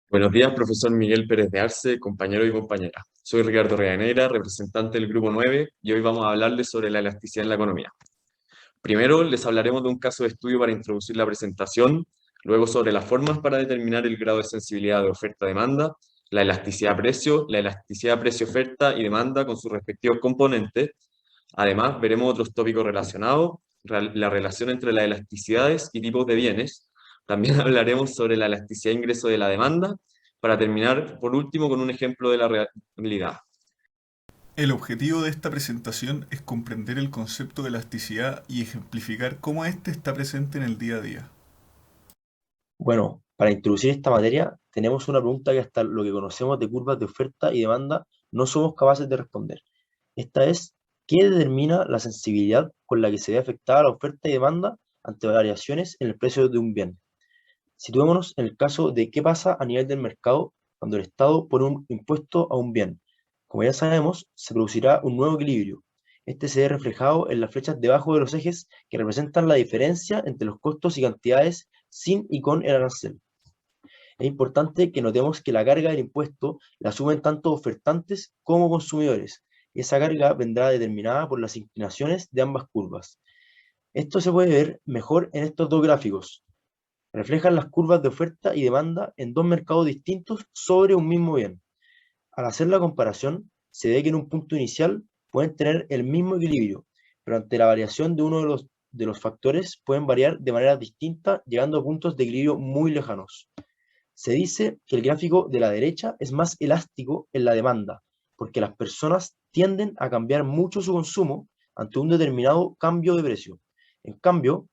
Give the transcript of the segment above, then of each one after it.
Buenos días, profesor Miguel Pérez de Arce, compañero y compañera. Soy Ricardo Rivadeneira, representante del Grupo 9, y hoy vamos a hablarles sobre la elasticidad en la economía. Primero, les hablaremos de un caso de estudio para introducir la presentación, luego sobre las formas para determinar el grado de sensibilidad de oferta-demanda, la elasticidad precio-oferta y demanda con sus respectivos componentes. Además, veremos otros tópicos relacionados, la relación entre las elasticidades y tipos de bienes. También hablaremos sobre la elasticidad de ingreso de la demanda, para terminar, por último, con un ejemplo de la realidad. El objetivo de esta presentación es comprender el concepto de elasticidad y ejemplificar cómo éste está presente en el día a día. Bueno, para introducir esta materia, tenemos una pregunta que hasta lo que conocemos de curvas de oferta y demanda no somos capaces de responder. Esta es, ¿qué determina la sensibilidad con la que se ve afectada la oferta y demanda ante variaciones en el precio de un bien? Situémonos en el caso de qué pasa a nivel del mercado cuando el Estado pone un impuesto a un bien. Como ya sabemos, se producirá un nuevo equilibrio. Este se ve reflejado en las flechas debajo de los ejes que representan la diferencia entre los costos y cantidades sin y con el arancel. Es importante que notemos que la carga del impuesto la asumen tanto ofertantes como consumidores, y esa carga vendrá determinada por las inclinaciones de ambas curvas. Esto se puede ver mejor en estos dos gráficos. Reflejan las curvas de oferta y demanda en dos mercados distintos sobre un mismo bien. Al hacer la comparación, se ve que en un punto inicial pueden tener el mismo equilibrio, pero ante la variación de uno de los factores pueden variar de manera distinta, llegando a puntos de equilibrio muy lejanos. Se dice que el gráfico de la derecha es más elástico en la demanda, porque las personas tienden a cambiar mucho su consumo ante un determinado cambio de precio. En cambio,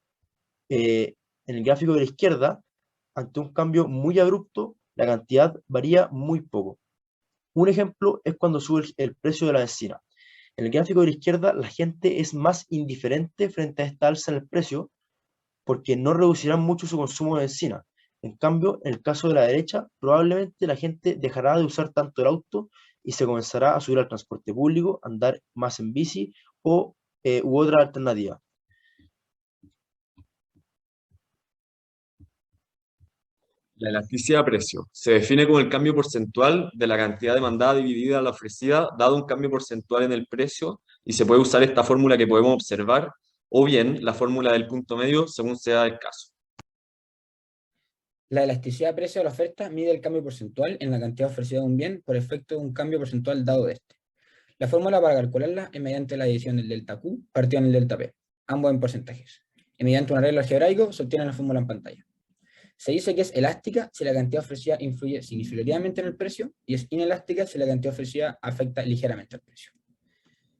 eh, en el gráfico de la izquierda, ante un cambio muy abrupto, la cantidad varía muy poco. Un ejemplo es cuando sube el precio de la benzina. En el gráfico de la izquierda, la gente es más indiferente frente a esta alza en el precio porque no reducirán mucho su consumo de benzina. En cambio, en el caso de la derecha, probablemente la gente dejará de usar tanto el auto y se comenzará a subir al transporte público, andar más en bici o u otra alternativa. La elasticidad de precio se define como el cambio porcentual de la cantidad demandada dividida a la ofrecida, dado un cambio porcentual en el precio, y se puede usar esta fórmula que podemos observar, o bien la fórmula del punto medio, según sea el caso. La elasticidad de precio de la oferta mide el cambio porcentual en la cantidad ofrecida de un bien por efecto de un cambio porcentual dado de este. La fórmula para calcularla es mediante la división del delta Q partido en el delta P, ambos en porcentajes. Y mediante un arreglo algebraico se obtiene la fórmula en pantalla. Se dice que es elástica si la cantidad ofrecida influye significativamente en el precio y es inelástica si la cantidad ofrecida afecta ligeramente al precio.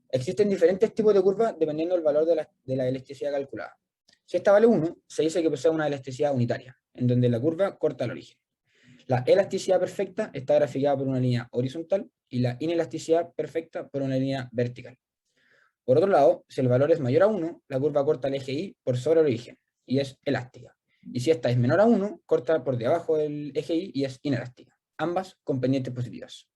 Existen diferentes tipos de curvas dependiendo del valor de la elasticidad calculada. Si esta vale 1, se dice que posee una elasticidad unitaria, en donde la curva corta al origen. La elasticidad perfecta está graficada por una línea horizontal y la inelasticidad perfecta por una línea vertical. Por otro lado, si el valor es mayor a 1, la curva corta el eje Y por sobre el origen y es elástica. Y si esta es menor a 1, corta por debajo del eje Y es inelástica, ambas con pendientes positivas.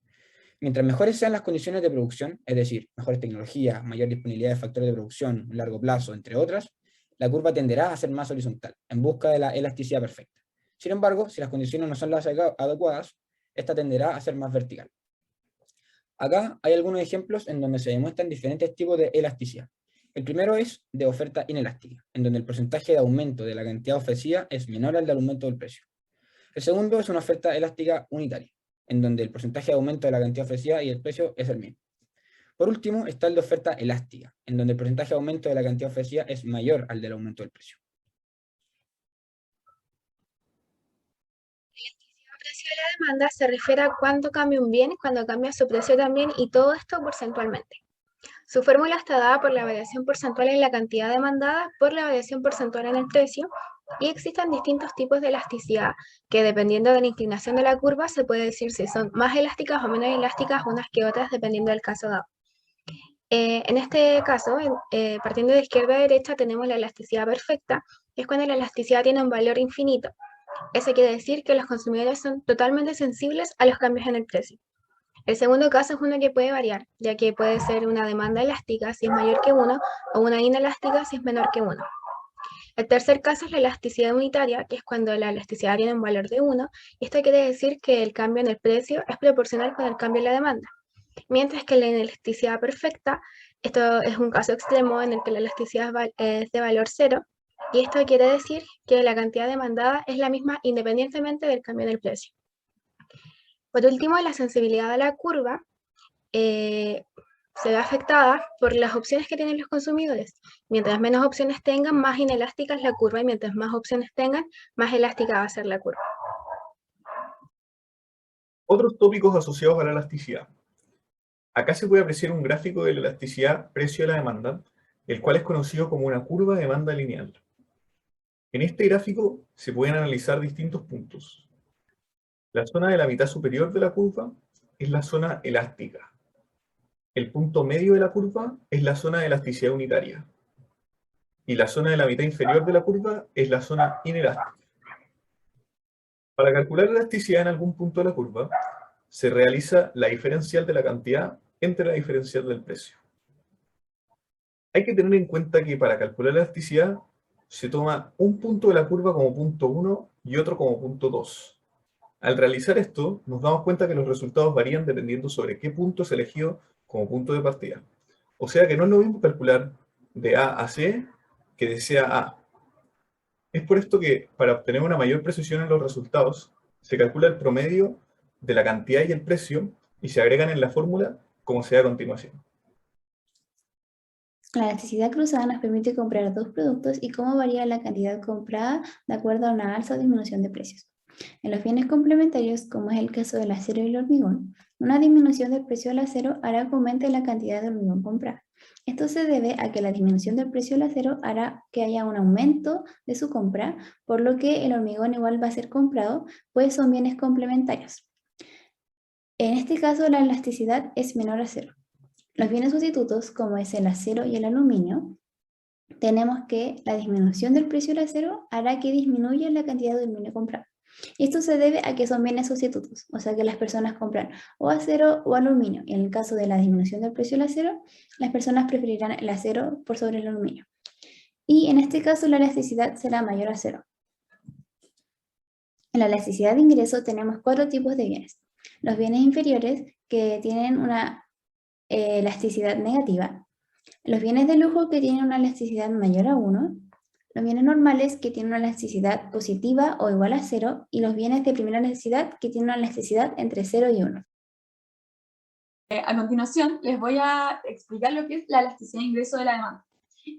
Mientras mejores sean las condiciones de producción, es decir, mejores tecnologías, mayor disponibilidad de factores de producción, largo plazo, entre otras, la curva tenderá a ser más horizontal, en busca de la elasticidad perfecta. Sin embargo, si las condiciones no son las adecuadas, esta tenderá a ser más vertical. Acá hay algunos ejemplos en donde se demuestran diferentes tipos de elasticidad. El primero es de oferta inelástica, en donde el porcentaje de aumento de la cantidad ofrecida es menor al del aumento del precio. El segundo es una oferta elástica unitaria, en donde el porcentaje de aumento de la cantidad ofrecida y el precio es el mismo. Por último, está el de oferta elástica, en donde el porcentaje de aumento de la cantidad ofrecida es mayor al del aumento del precio. El precio de la demanda se refiere a cuánto cambia un bien, cuando cambia su precio también, y todo esto porcentualmente. Su fórmula está dada por la variación porcentual en la cantidad demandada por la variación porcentual en el precio, y existen distintos tipos de elasticidad que, dependiendo de la inclinación de la curva, se puede decir si son más elásticas o menos elásticas unas que otras dependiendo del caso dado. En este caso, partiendo de izquierda a derecha, tenemos la elasticidad perfecta, que es cuando la elasticidad tiene un valor infinito. Eso quiere decir que los consumidores son totalmente sensibles a los cambios en el precio. El segundo caso es uno que puede variar, ya que puede ser una demanda elástica si es mayor que 1 o una inelástica si es menor que 1. El tercer caso es la elasticidad unitaria, que es cuando la elasticidad tiene un valor de 1, y esto quiere decir que el cambio en el precio es proporcional con el cambio en la demanda. Mientras que la elasticidad perfecta, esto es un caso extremo en el que la elasticidad es de valor 0, y esto quiere decir que la cantidad demandada es la misma independientemente del cambio en el precio. Por último, la sensibilidad a la curva se ve afectada por las opciones que tienen los consumidores. Mientras menos opciones tengan, más inelástica es la curva, y mientras más opciones tengan, más elástica va a ser la curva. Otros tópicos asociados a la elasticidad. Acá se puede apreciar un gráfico de la elasticidad precio de la demanda, el cual es conocido como una curva de demanda lineal. En este gráfico se pueden analizar distintos puntos. La zona de la mitad superior de la curva es la zona elástica. El punto medio de la curva es la zona de elasticidad unitaria. Y la zona de la mitad inferior de la curva es la zona inelástica. Para calcular la elasticidad en algún punto de la curva, se realiza la diferencial de la cantidad entre la diferencial del precio. Hay que tener en cuenta que para calcular la elasticidad se toma un punto de la curva como punto 1 y otro como punto 2. Al realizar esto, nos damos cuenta que los resultados varían dependiendo sobre qué punto es elegido como punto de partida. O sea que no es lo mismo calcular de A a C que de C a A. Es por esto que, para obtener una mayor precisión en los resultados, se calcula el promedio de la cantidad y el precio y se agregan en la fórmula como se ve a continuación. La elasticidad cruzada nos permite comprar dos productos y cómo varía la cantidad comprada de acuerdo a una alza o disminución de precios. En los bienes complementarios, como es el caso del acero y el hormigón, una disminución del precio del acero hará que aumente la cantidad de hormigón comprada. Esto se debe a que la disminución del precio del acero hará que haya un aumento de su compra, por lo que el hormigón igual va a ser comprado, pues son bienes complementarios. En este caso, la elasticidad es menor a cero. Los bienes sustitutos, como es el acero y el aluminio, tenemos que la disminución del precio del acero hará que disminuya la cantidad de aluminio comprado. Esto se debe a que son bienes sustitutos, o sea que las personas compran o acero o aluminio. En el caso de la disminución del precio del acero, las personas preferirán el acero por sobre el aluminio. Y en este caso la elasticidad será mayor a cero. En la elasticidad de ingreso tenemos 4 tipos de bienes. Los bienes inferiores, que tienen una elasticidad negativa. Los bienes de lujo, que tienen una elasticidad mayor a 1. Los bienes normales, que tienen una elasticidad positiva o igual a 0, y los bienes de primera necesidad, que tienen una elasticidad entre 0 y 1. A continuación, les voy a explicar lo que es la elasticidad de ingreso de la demanda.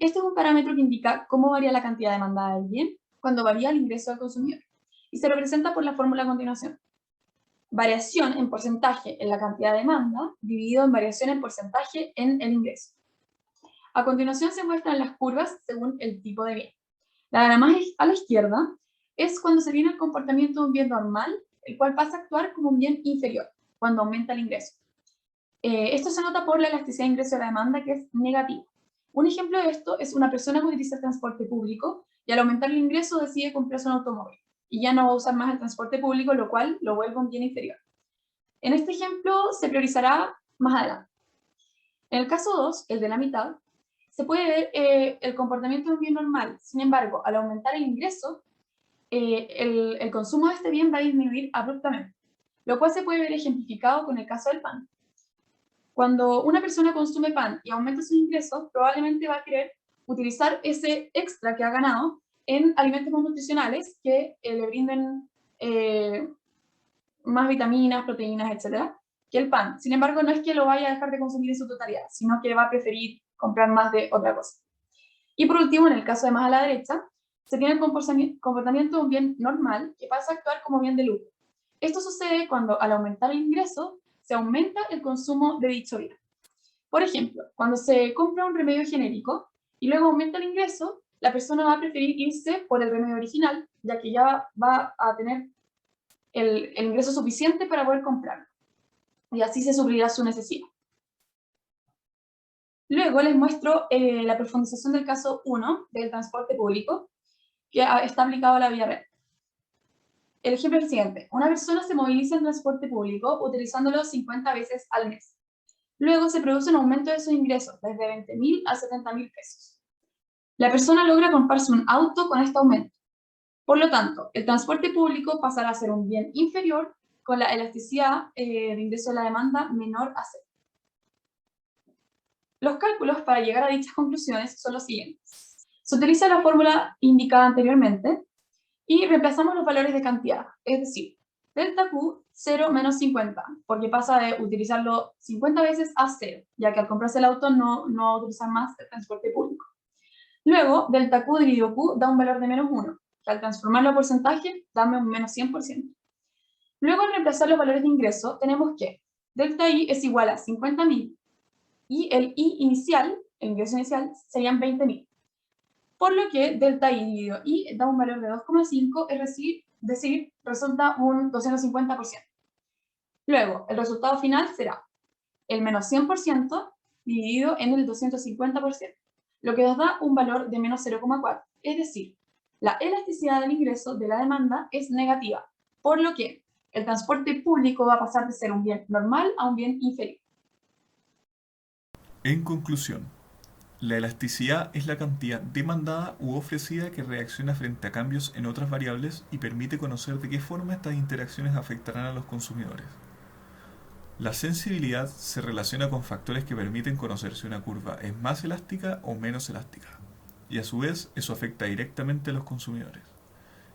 Este es un parámetro que indica cómo varía la cantidad demandada del bien cuando varía el ingreso del consumidor, y se representa por la fórmula a continuación. Variación en porcentaje en la cantidad de demanda dividido en variación en porcentaje en el ingreso. A continuación se muestran las curvas según el tipo de bien. La de más a la izquierda es cuando se viene el comportamiento de un bien normal, el cual pasa a actuar como un bien inferior, cuando aumenta el ingreso. Esto se nota por la elasticidad de ingreso de la demanda, que es negativa. Un ejemplo de esto es una persona que utiliza el transporte público y al aumentar el ingreso decide comprarse un automóvil y ya no va a usar más el transporte público, lo cual lo vuelve un bien inferior. En este ejemplo se priorizará más adelante. En el caso 2, el de la mitad, se puede ver el comportamiento de un bien normal. Sin embargo, al aumentar el ingreso, el consumo de este bien va a disminuir abruptamente, lo cual se puede ver ejemplificado con el caso del pan. Cuando una persona consume pan y aumenta sus ingresos, probablemente va a querer utilizar ese extra que ha ganado en alimentos más nutricionales que le brinden más vitaminas, proteínas, etc., que el pan. Sin embargo, no es que lo vaya a dejar de consumir en su totalidad, sino que va a preferir comprar más de otra cosa. Y por último, en el caso de más a la derecha, se tiene el comportamiento de un bien normal que pasa a actuar como bien de lujo. Esto sucede cuando al aumentar el ingreso, se aumenta el consumo de dicho bien. Por ejemplo, cuando se compra un remedio genérico y luego aumenta el ingreso, la persona va a preferir irse por el remedio original, ya que ya va a tener el ingreso suficiente para poder comprarlo. Y así se suplirá su necesidad. Luego les muestro la profundización del caso 1 del transporte público, que está aplicado a la vida real. El ejemplo es el siguiente. Una persona se moviliza en transporte público utilizándolo 50 veces al mes. Luego se produce un aumento de sus ingresos, desde 20.000 a 70.000 pesos. La persona logra comprarse un auto con este aumento. Por lo tanto, el transporte público pasará a ser un bien inferior con la elasticidad de ingreso de la demanda menor a cero. Los cálculos para llegar a dichas conclusiones son los siguientes. Se utiliza la fórmula indicada anteriormente y reemplazamos los valores de cantidad, es decir, delta Q 0 menos 50, porque pasa de utilizarlo 50 veces a 0, ya que al comprarse el auto no va a utilizar más el transporte público. Luego, delta Q dividido Q da un valor de menos 1, que al transformarlo a porcentaje, dame un menos 100%. Luego, al reemplazar los valores de ingreso, tenemos que delta I es igual a 50.000 y el I inicial, el ingreso inicial, serían 20.000. Por lo que delta I dividido I da un valor de 2,5, es decir, resulta un 250%. Luego, el resultado final será el menos 100% dividido en el 250%, lo que nos da un valor de menos 0,4. Es decir, la elasticidad del ingreso de la demanda es negativa, por lo que el transporte público va a pasar de ser un bien normal a un bien inferior. En conclusión, la elasticidad es la cantidad demandada u ofrecida que reacciona frente a cambios en otras variables y permite conocer de qué forma estas interacciones afectarán a los consumidores. La sensibilidad se relaciona con factores que permiten conocer si una curva es más elástica o menos elástica, y a su vez eso afecta directamente a los consumidores.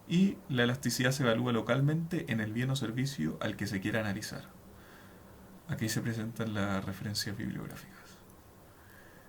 Y la elasticidad se evalúa localmente en el bien o servicio al que se quiera analizar. Aquí se presentan las referencias bibliográficas.